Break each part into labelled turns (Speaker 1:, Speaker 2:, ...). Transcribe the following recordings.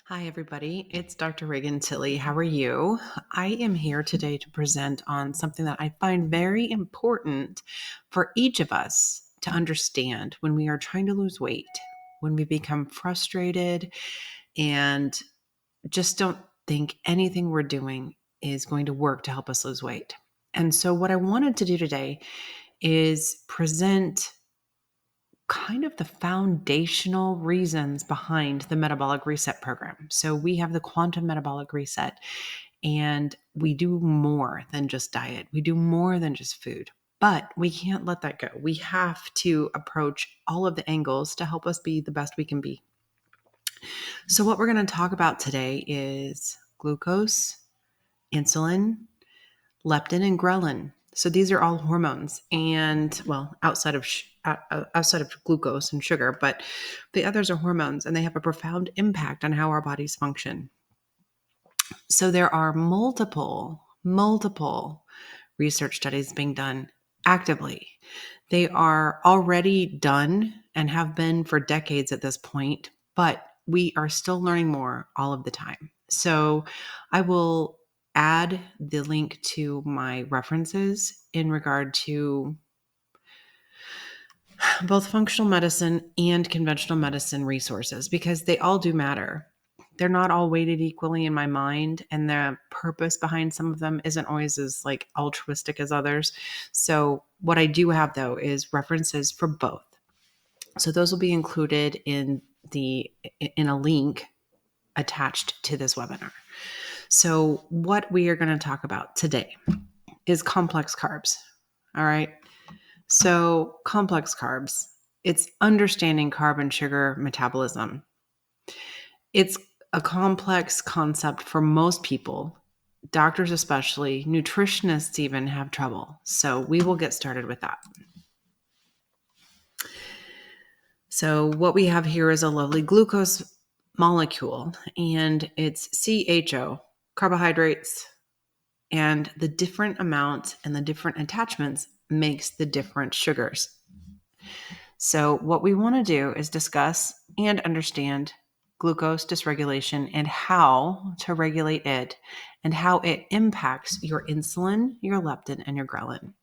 Speaker 1: Hi, everybody. It's Dr. Regan Tilley. How are you? I am here today to present on something that I find very important for each of us to understand when we are trying to lose weight, when we become frustrated and just don't think anything we're doing is going to work to help us lose weight. And so, what I wanted to do today is present kind of the foundational reasons behind the metabolic reset program. So we have the quantum metabolic reset, and we do more than just diet. We do more than just food, but we can't let that go. We have to approach all of the angles to help us be the best we can be. So what we're going to talk about today is glucose, insulin, leptin, and ghrelin. So these are all hormones, and outside of glucose and sugar, but the others are hormones, and they have a profound impact on how our bodies function. So there are multiple research studies being done actively. They are already done and have been for decades at this point, but we are still learning more all of the time. So I will add the link to my references in regard to both functional medicine and conventional medicine resources because they all do matter. They're not all weighted equally in my mind, and the purpose behind some of them isn't always as altruistic as others. So what I do have though is references for both. So those will be included in a link attached to this webinar. So what we are going to talk about today is complex carbs. All right. So complex carbs, it's understanding carb and sugar metabolism. It's a complex concept for most people, doctors especially, nutritionists even have trouble. So we will get started with that. So what we have here is a lovely glucose molecule, and it's CHO, carbohydrates, and the different amount and the different attachments makes the different sugars. So what we want to do is discuss and understand glucose dysregulation and how to regulate it and how it impacts your insulin, your leptin, and your ghrelin.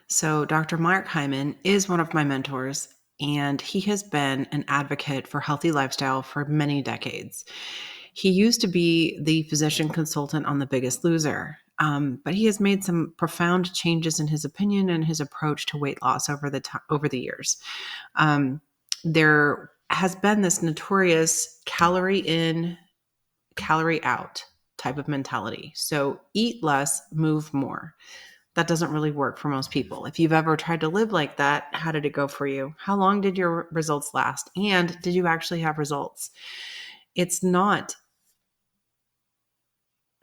Speaker 1: So Dr. Mark Hyman is one of my mentors, and he has been an advocate for healthy lifestyle for many decades. He used to be the physician consultant on The Biggest Loser, but he has made some profound changes in his opinion and his approach to weight loss over the years. There has been this notorious calorie in, calorie out type of mentality. So eat less, move more. That doesn't really work for most people. If you've ever tried to live like that, how did it go for you? How long did your results last? And did you actually have results? It's not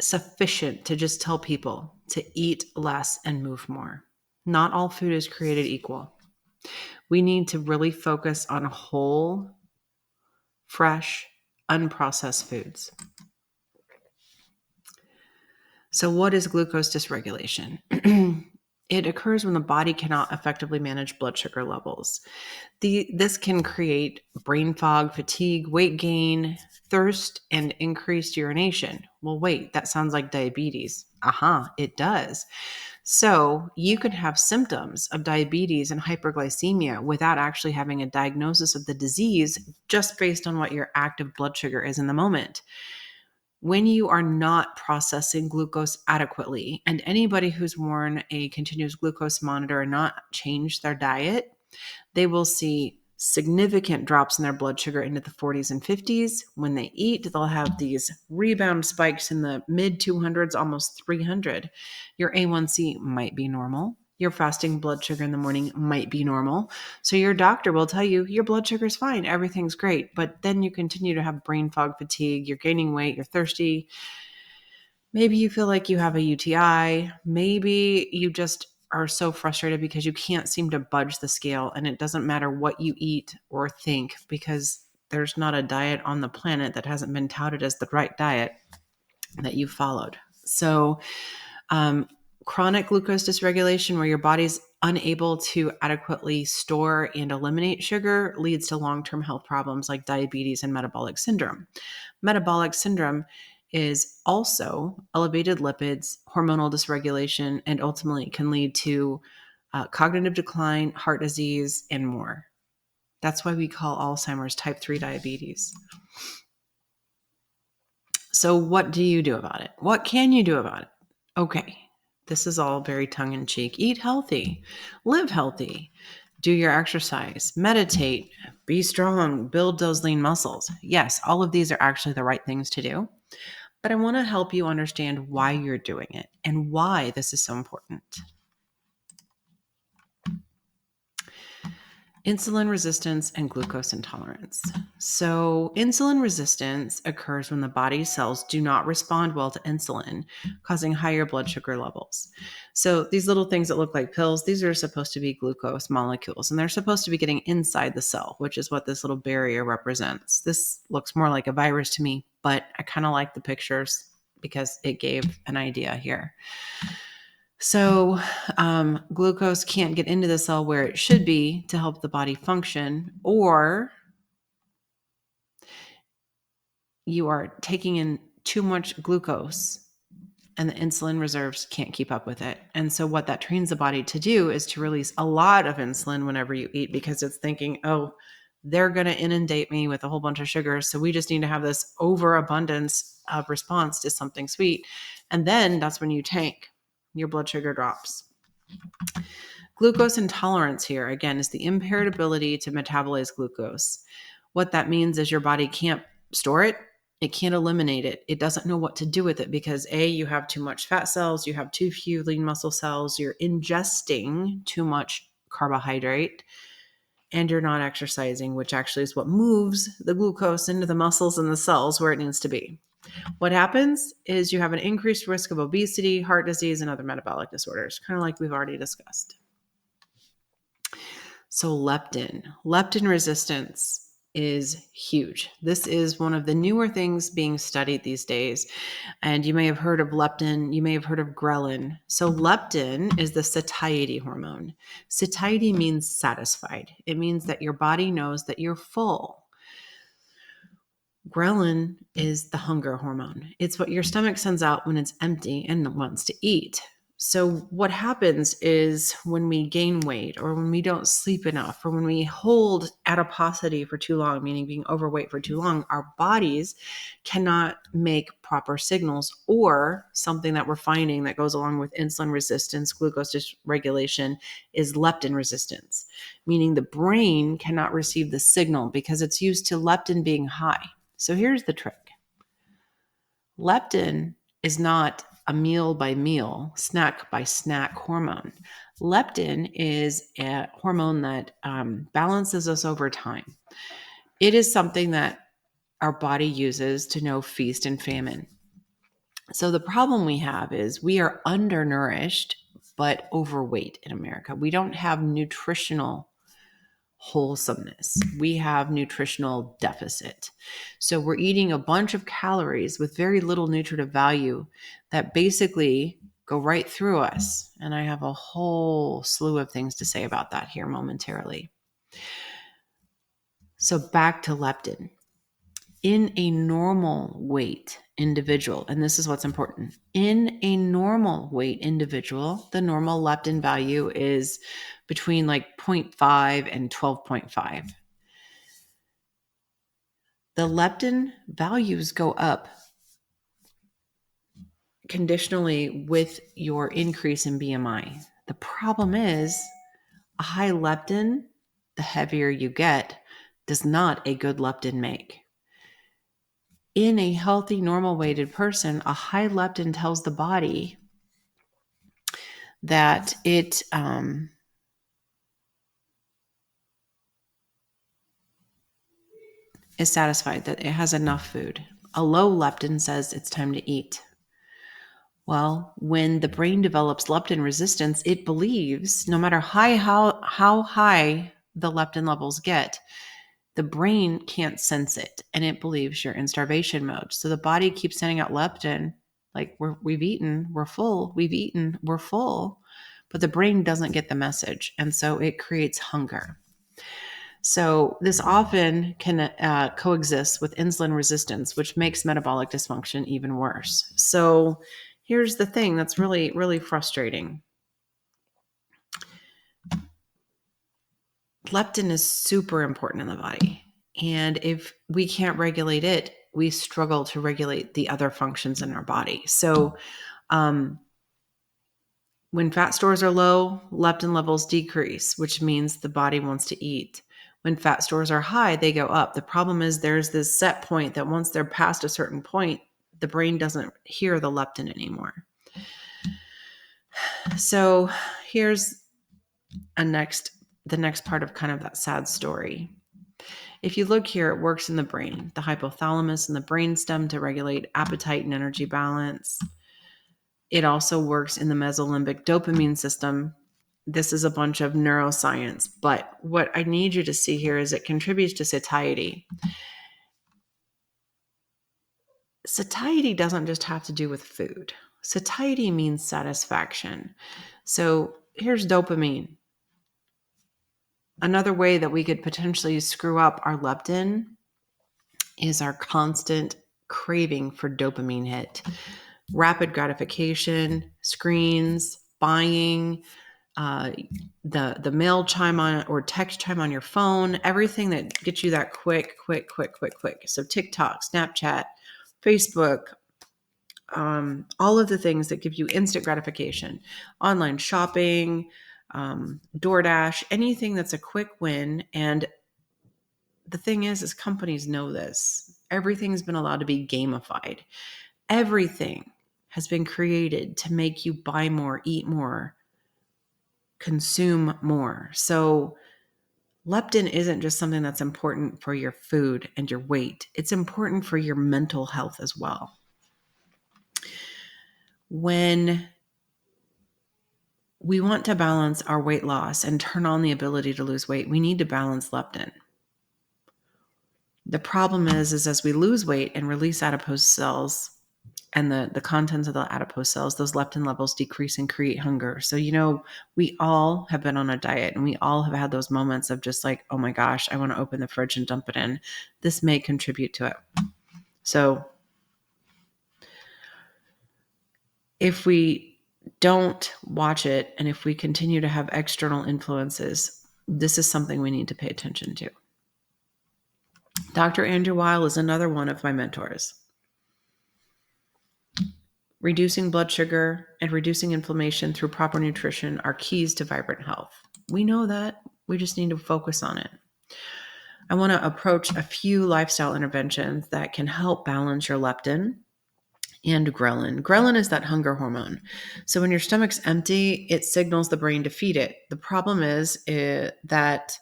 Speaker 1: sufficient to just tell people to eat less and move more. Not all food is created equal. We need to really focus on whole, fresh, unprocessed foods. So what is glucose dysregulation? It occurs when the body cannot effectively manage blood sugar levels. This can create brain fog, fatigue, weight gain, thirst, and increased urination. Well, wait, that sounds like diabetes. It does. So you could have symptoms of diabetes and hyperglycemia without actually having a diagnosis of the disease just based on what your active blood sugar is in the moment. When you are not processing glucose adequately, and anybody who's worn a continuous glucose monitor and not changed their diet, they will see significant drops in their blood sugar into the 40s and 50s. When they eat, they'll have these rebound spikes in the mid 200s, almost 300. Your A1C might be normal. Your fasting blood sugar in the morning might be normal. So your doctor will tell you your blood sugar is fine. Everything's great. But then you continue to have brain fog, fatigue. You're gaining weight. You're thirsty. Maybe you feel like you have a UTI. Maybe you just are so frustrated because you can't seem to budge the scale, and it doesn't matter what you eat or think because there's not a diet on the planet that hasn't been touted as the right diet that you followed. So chronic glucose dysregulation, where your body's unable to adequately store and eliminate sugar leads to long-term health problems like diabetes and metabolic syndrome. Metabolic syndrome is also elevated lipids, hormonal dysregulation, and ultimately can lead to cognitive decline, heart disease, and more. That's why we call Alzheimer's type 3 diabetes. So what do you do about it? What can you do about it? Okay, this is all very tongue-in-cheek. Eat healthy, live healthy, do your exercise, meditate, be strong, build those lean muscles. Yes, all of these are actually the right things to do, but I want to help you understand why you're doing it and why this is so important. Insulin resistance and glucose intolerance. So insulin resistance occurs when the body's cells do not respond well to insulin, causing higher blood sugar levels. So these little things that look like pills, these are supposed to be glucose molecules, and they're supposed to be getting inside the cell, which is what this little barrier represents. This looks more like a virus to me, but I kind of like the pictures because it gave an idea here. So glucose can't get into the cell where it should be to help the body function, or you are taking in too much glucose and the insulin reserves can't keep up with it. And so what that trains the body to do is to release a lot of insulin whenever you eat, because it's thinking, oh, they're going to inundate me with a whole bunch of sugar. So we just need to have this overabundance of response to something sweet. And then that's when you tank. Your blood sugar drops. Glucose intolerance here, again, is the impaired ability to metabolize glucose. What that means is your body can't store it. It can't eliminate it. It doesn't know what to do with it because A, you have too much fat cells, you have too few lean muscle cells, you're ingesting too much carbohydrate, and you're not exercising, which actually is what moves the glucose into the muscles and the cells where it needs to be. What happens is you have an increased risk of obesity, heart disease, and other metabolic disorders, kind of like we've already discussed. So leptin resistance is huge. This is one of the newer things being studied these days. And you may have heard of leptin, you may have heard of ghrelin. So leptin is the satiety hormone. Satiety means satisfied. It means that your body knows that you're full. Ghrelin is the hunger hormone. It's what your stomach sends out when it's empty and wants to eat. So what happens is when we gain weight or when we don't sleep enough or when we hold adiposity for too long, meaning being overweight for too long, our bodies cannot make proper signals, or something that we're finding that goes along with insulin resistance, glucose dysregulation, is leptin resistance, meaning the brain cannot receive the signal because it's used to leptin being high. So here's the trick. Leptin is not a meal by meal, snack by snack hormone. Leptin is a hormone that balances us over time. It is something that our body uses to know feast and famine. So the problem we have is we are undernourished but overweight in America. We don't have nutritional wholesomeness. We have nutritional deficit. So we're eating a bunch of calories with very little nutritive value that basically go right through us. And I have a whole slew of things to say about that here momentarily. So back to leptin. In a normal weight individual, and this is what's important, in a normal weight individual, the normal leptin value is between like 0.5 and 12.5. The leptin values go up conditionally with your increase in BMI. The problem is a high leptin, the heavier you get, does not a good leptin make. In a healthy, normal weighted person, a high leptin tells the body that it is satisfied, that it has enough food. A low leptin says it's time to eat. Well, when the brain develops leptin resistance, it believes no matter how high the leptin levels get, the brain can't sense it, and it believes you're in starvation mode. So the body keeps sending out leptin, like we've eaten, we're full, we've eaten, we're full. but the brain doesn't get the message. And so it creates hunger. So this often can coexist with insulin resistance, which makes metabolic dysfunction even worse. So here's the thing that's really, really frustrating. Leptin is super important in the body. And if we can't regulate it, we struggle to regulate the other functions in our body. So when fat stores are low, leptin levels decrease, which means the body wants to eat. When fat stores are high, they go up. The problem is there's this set point that once they're past a certain point, the brain doesn't hear the leptin anymore. So here's the next part of kind of that sad story. If you look here, it works in the brain, the hypothalamus and the brainstem to regulate appetite and energy balance. It also works in the mesolimbic dopamine system. This is a bunch of neuroscience, but what I need you to see here is it contributes to satiety. Satiety doesn't just have to do with food. Satiety means satisfaction. So here's dopamine. Another way that we could potentially screw up our leptin is our constant craving for dopamine hit. Rapid gratification, screens, buying, the mail chime on or text chime on your phone, everything that gets you that quick. So TikTok, Snapchat, Facebook, all of the things that give you instant gratification, online shopping, DoorDash, anything that's a quick win. And the thing is companies know this. Everything's been allowed to be gamified. Everything has been created to make you buy more, eat more, consume more. So leptin isn't just something that's important for your food and your weight. It's important for your mental health as well. When we want to balance our weight loss and turn on the ability to lose weight, we need to balance leptin. The problem is as we lose weight and release adipose cells and the contents of the adipose cells, those leptin levels decrease and create hunger. So, we all have been on a diet and we all have had those moments of just like, oh my gosh, I want to open the fridge and dump it in. This may contribute to it. So if we don't watch it and if we continue to have external influences, this is something we need to pay attention to. Dr. Andrew Weil is another one of my mentors. Reducing blood sugar and reducing inflammation through proper nutrition are keys to vibrant health. We know that. We just need to focus on it. I want to approach a few lifestyle interventions that can help balance your leptin and ghrelin. Ghrelin is that hunger hormone. So when your stomach's empty, it signals the brain to feed it. The problem is that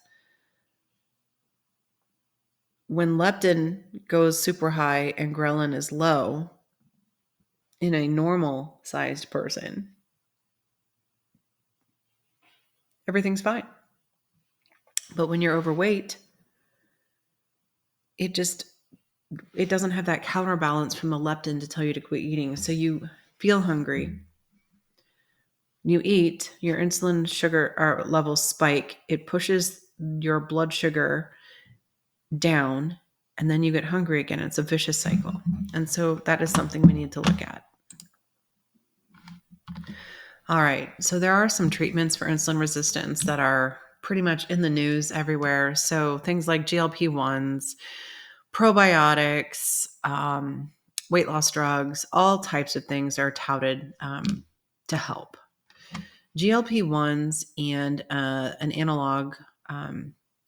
Speaker 1: when leptin goes super high and ghrelin is low in a normal sized person, everything's fine. But when you're overweight, it doesn't have that counterbalance from the leptin to tell you to quit eating. So you feel hungry. You eat, your insulin sugar levels spike. It pushes your blood sugar down, and then you get hungry again. It's a vicious cycle. And so that is something we need to look at. All right. So there are some treatments for insulin resistance that are pretty much in the news everywhere. So things like GLP-1s, probiotics, weight loss drugs, all types of things are touted to help. GLP-1s and an analog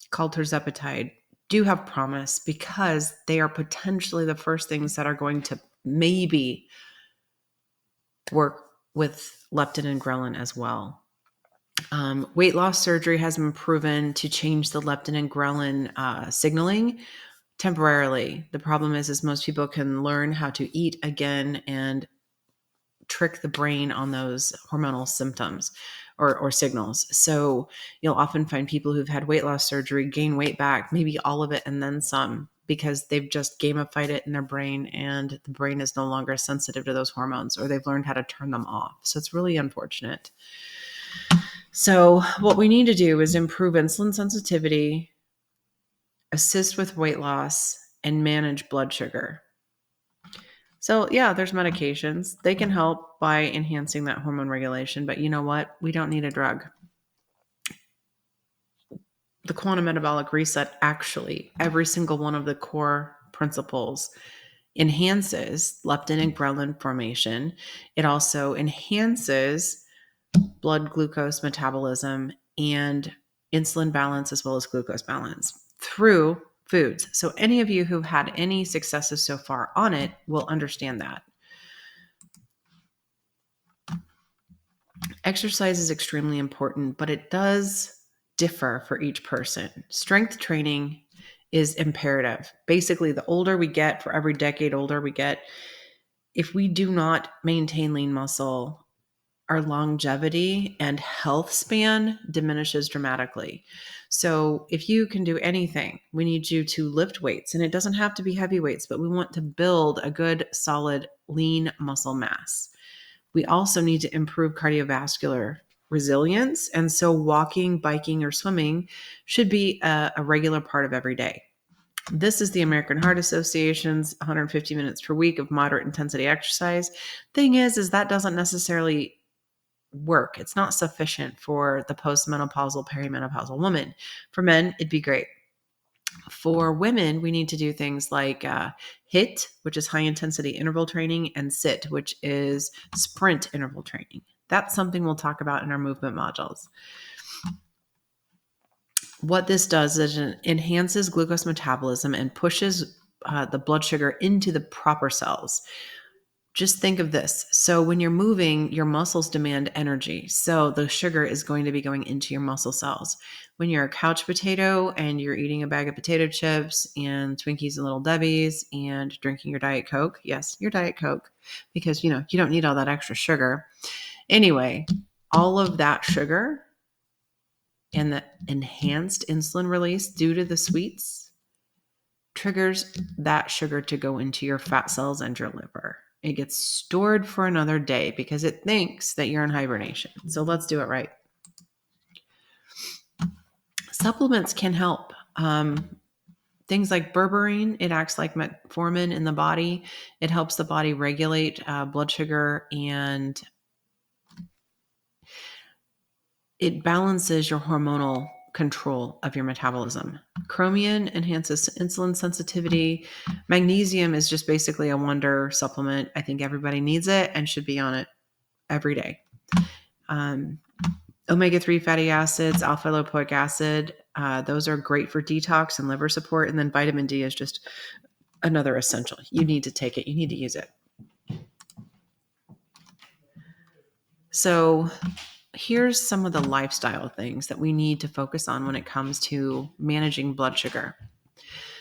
Speaker 1: called tirzepatide do have promise because they are potentially the first things that are going to maybe work with leptin and ghrelin as well. Weight loss surgery has been proven to change the leptin and ghrelin signaling temporarily. The problem is most people can learn how to eat again and trick the brain on those hormonal symptoms or signals. So you'll often find people who've had weight loss surgery gain weight back, maybe all of it and then some, because they've just gamified it in their brain and the brain is no longer sensitive to those hormones, or they've learned how to turn them off. So it's really unfortunate. So what we need to do is improve insulin sensitivity, assist with weight loss, and manage blood sugar. So yeah, there's medications. They can help by enhancing that hormone regulation, but you know what? We don't need a drug. The quantum metabolic reset, actually, every single one of the core principles enhances leptin and ghrelin formation. It also enhances blood glucose metabolism and insulin balance as well as glucose balance through foods. So any of you who've had any successes so far on it will understand that. Exercise is extremely important, but it does differ for each person. Strength training is imperative. Basically, the older we get, for every decade older we get, if we do not maintain lean muscle, our longevity and health span diminishes dramatically. So if you can do anything, we need you to lift weights, and it doesn't have to be heavy weights, but we want to build a good, solid, lean muscle mass. We also need to improve cardiovascular resilience. And so walking, biking, or swimming should be a regular part of every day. This is the American Heart Association's 150 minutes per week of moderate intensity exercise. Thing is that doesn't necessarily work. It's not sufficient for the postmenopausal, perimenopausal woman. For men, it'd be great. For women, we need to do things like HIIT, which is high intensity interval training, and SIT, which is sprint interval training. That's something we'll talk about in our movement modules. What this does is it enhances glucose metabolism and pushes the blood sugar into the proper cells. Just think of this. So when you're moving, your muscles demand energy. So the sugar is going to be going into your muscle cells. When you're a couch potato and you're eating a bag of potato chips and Twinkies and Little Debbies and drinking your Diet Coke, yes, your Diet Coke, because you don't need all that extra sugar. Anyway, all of that sugar and the enhanced insulin release due to the sweets triggers that sugar to go into your fat cells and your liver. It gets stored for another day because it thinks that you're in hibernation. So let's do it right. Supplements can help. Things like berberine, it acts like metformin in the body. It helps the body regulate blood sugar, and it balances your hormonal control of your metabolism. Chromium enhances insulin sensitivity. Magnesium is just basically a wonder supplement. I think everybody needs it and should be on it every day. Omega-3 fatty acids, alpha lipoic acid, those are great for detox and liver support. And then vitamin D is just another essential. You need to take it. You need to use it. So here's some of the lifestyle things that we need to focus on when it comes to managing blood sugar.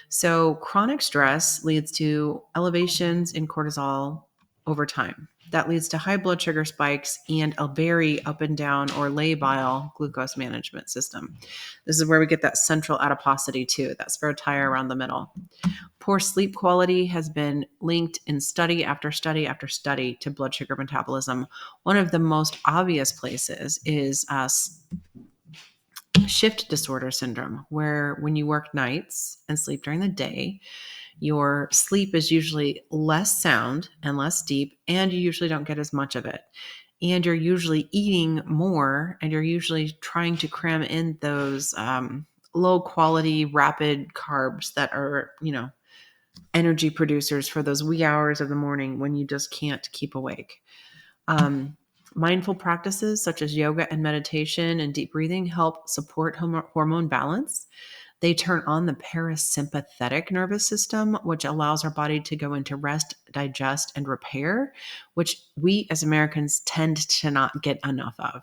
Speaker 1: So chronic stress leads to elevations in cortisol over time. That leads to high blood sugar spikes and a very up and down or labile glucose management system. This is where we get that central adiposity too, that spare tire around the middle. Poor sleep quality has been linked in study after study after study to blood sugar metabolism. One of the most obvious places is shift disorder syndrome, where when you work nights and sleep during the day, your sleep is usually less sound and less deep, and you usually don't get as much of it. And you're usually eating more, and you're usually trying to cram in those low quality, rapid carbs that are, energy producers for those wee hours of the morning when you just can't keep awake. Mindful practices such as yoga and meditation and deep breathing help support hormone balance. They turn on the parasympathetic nervous system, which allows our body to go into rest, digest, and repair, which we as Americans tend to not get enough of.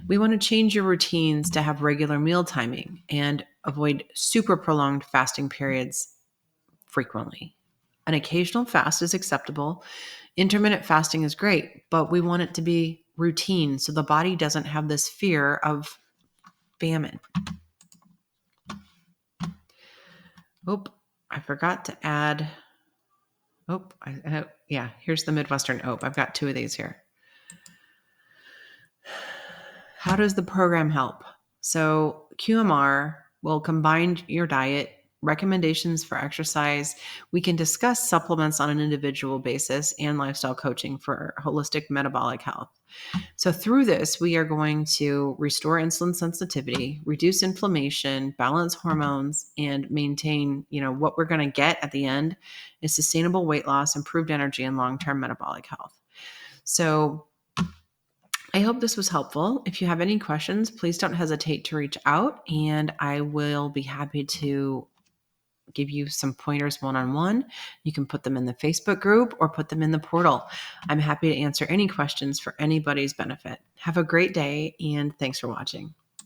Speaker 1: We want to change your routines to have regular meal timing and avoid super prolonged fasting periods frequently. An occasional fast is acceptable. Intermittent fasting is great, but we want it to be routine so the body doesn't have this fear of famine. I forgot to add. Here's the Midwestern oat. I've got two of these here. How does the program help? So QMR will combine your diet, recommendations for exercise. We can discuss supplements on an individual basis and lifestyle coaching for holistic metabolic health. So through this, we are going to restore insulin sensitivity, reduce inflammation, balance hormones, and maintain, what we're going to get at the end is sustainable weight loss, improved energy, and long-term metabolic health. So I hope this was helpful. If you have any questions, please don't hesitate to reach out, and I will be happy to give you some pointers one-on-one. You can put them in the Facebook group or put them in the portal. I'm happy to answer any questions for anybody's benefit. Have a great day, and thanks for watching.